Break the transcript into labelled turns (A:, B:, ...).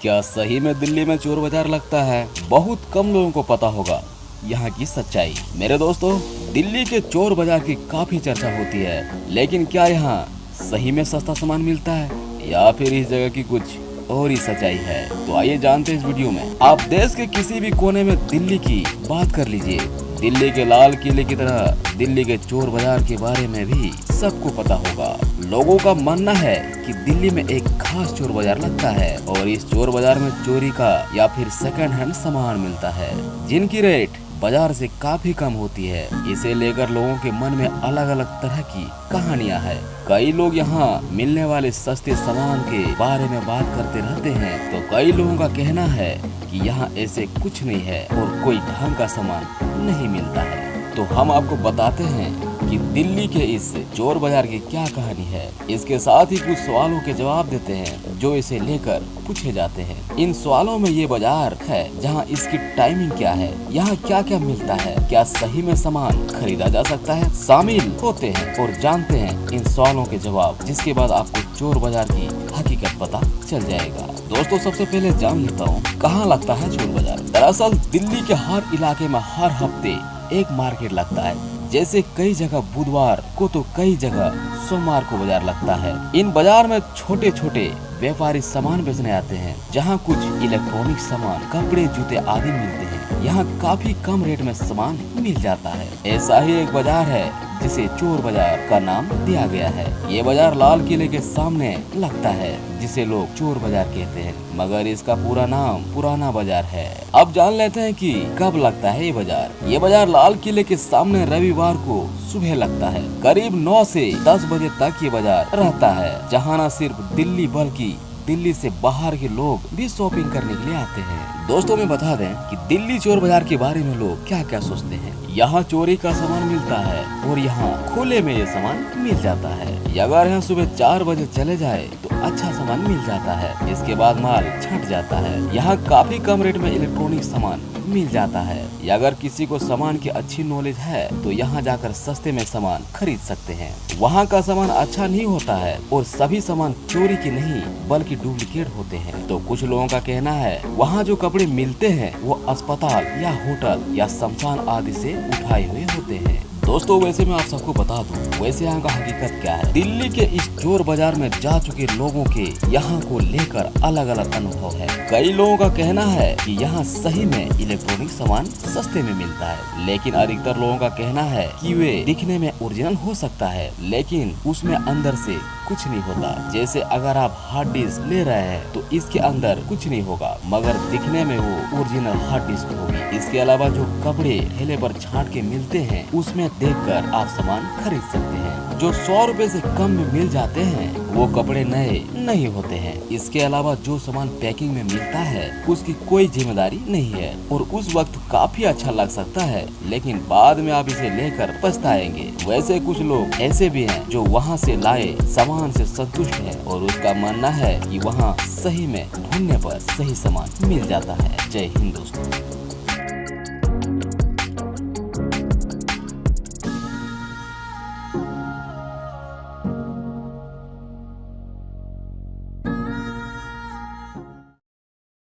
A: क्या सही में दिल्ली में चोर बाजार लगता है? बहुत कम लोगों को पता होगा यहाँ की सच्चाई। मेरे दोस्तों, दिल्ली के चोर बाजार की काफी चर्चा होती है, लेकिन क्या यहाँ सही में सस्ता सामान मिलता है या फिर इस जगह की कुछ और ही सच्चाई है? तो आइए जानते हैं इस वीडियो में। आप देश के किसी भी कोने में दिल्ली की बात कर लीजिए, दिल्ली के लाल किले की तरह दिल्ली के चोर बाजार के बारे में भी सबको पता होगा। लोगों का मानना है कि दिल्ली में एक खास चोर बाजार लगता है और इस चोर बाजार में चोरी का या फिर सेकंड हैंड सामान मिलता है, जिनकी रेट बाजार से काफी कम होती है। इसे लेकर लोगों के मन में अलग अलग तरह की कहानियां हैं। कई लोग यहाँ मिलने वाले सस्ते सामान के बारे में बात करते रहते हैं, तो कई लोगों का कहना है कि यहाँ ऐसे कुछ नहीं है और कोई ढंग का सामान नहीं मिलता है। तो हम आपको बताते हैं कि दिल्ली के इस चोर बाजार की क्या कहानी है। इसके साथ ही कुछ सवालों के जवाब देते हैं जो इसे लेकर पूछे जाते हैं। इन सवालों में ये बाजार है जहाँ इसकी टाइमिंग क्या है, यहाँ क्या क्या मिलता है, क्या सही में सामान खरीदा जा सकता है, शामिल होते हैं और जानते हैं इन सवालों के जवाब, जिसके बाद आपको चोर बाजार की हकीकत पता चल जाएगा। दोस्तों, सबसे पहले जान लेता हूँ कहाँ लगता है चोर बाजार। दरअसल दिल्ली के हर इलाके में हर हफ्ते एक मार्केट लगता है। जैसे कई जगह बुधवार को तो कई जगह सोमवार को बाजार लगता है। इन बाजार में छोटे छोटे व्यापारी सामान बेचने आते हैं, जहाँ कुछ इलेक्ट्रॉनिक सामान, कपड़े, जूते आदि मिलते हैं। यहाँ काफी कम रेट में सामान मिल जाता है। ऐसा ही एक बाजार है जिसे चोर बाजार का नाम दिया गया है। ये बाजार लाल किले के सामने लगता है, जिसे लोग चोर बाजार कहते हैं, मगर इसका पूरा नाम पुराना बाजार है। अब जान लेते हैं कि कब लगता है ये बाजार। ये बाजार लाल किले के सामने रविवार को सुबह लगता है। करीब 9 से 10 बजे तक ये बाजार रहता है, जहाँ न सिर्फ दिल्ली बल्कि दिल्ली से बाहर के लोग भी शॉपिंग करने के लिए आते हैं। दोस्तों, मैं बता दें कि दिल्ली चोर बाजार के बारे में लोग क्या क्या सोचते हैं। यहाँ चोरी का सामान मिलता है और यहाँ खुले में ये सामान मिल जाता है। अगर यहाँ सुबह 4 बजे चले जाए तो अच्छा सामान मिल जाता है, इसके बाद माल छट जाता है। यहाँ काफी कम रेट में इलेक्ट्रॉनिक सामान मिल जाता है। अगर किसी को सामान की अच्छी नॉलेज है तो यहाँ जाकर सस्ते में सामान खरीद सकते हैं। वहाँ का सामान अच्छा नहीं होता है और सभी सामान चोरी के नहीं बल्कि डुप्लीकेट होते हैं। तो कुछ लोगों का कहना है वहाँ जो कपड़े मिलते हैं वो अस्पताल या होटल या शमशान आदि से उठाए हुए होते हैं। दोस्तों, वैसे मैं आप सबको बता दूं, वैसे यहाँ का हकीकत क्या है। दिल्ली के इस चोर बाजार में जा चुके लोगों के यहाँ को लेकर अलग अलग अनुभव है। कई लोगों का कहना है कि यहाँ सही में इलेक्ट्रॉनिक सामान सस्ते में मिलता है, लेकिन अधिकतर लोगों का कहना है कि वे दिखने में ओरिजिनल हो सकता है, लेकिन उसमें अंदर से कुछ नहीं होता। जैसे अगर आप हार्ड डिस्क ले रहे हैं तो इसके अंदर कुछ नहीं होगा, मगर दिखने में वो ओरिजिनल हार्ड डिस्क होगी। इसके अलावा जो कपड़े ठेले पर छांट के मिलते हैं, उसमें देखकर आप सामान खरीद सकते हैं। जो 100 रुपए से कम में मिल जाते हैं वो कपड़े नए नहीं होते हैं। इसके अलावा जो सामान पैकिंग में मिलता है उसकी कोई जिम्मेदारी नहीं है और उस वक्त काफी अच्छा लग सकता है, लेकिन बाद में आप इसे लेकर पछताएंगे। वैसे कुछ लोग ऐसे भी हैं जो वहाँ से लाए सामान से संतुष्ट हैं और उसका मानना है कि वहाँ सही में ढूंढने पर सही सामान मिल जाता है। जय हिंद दोस्तों।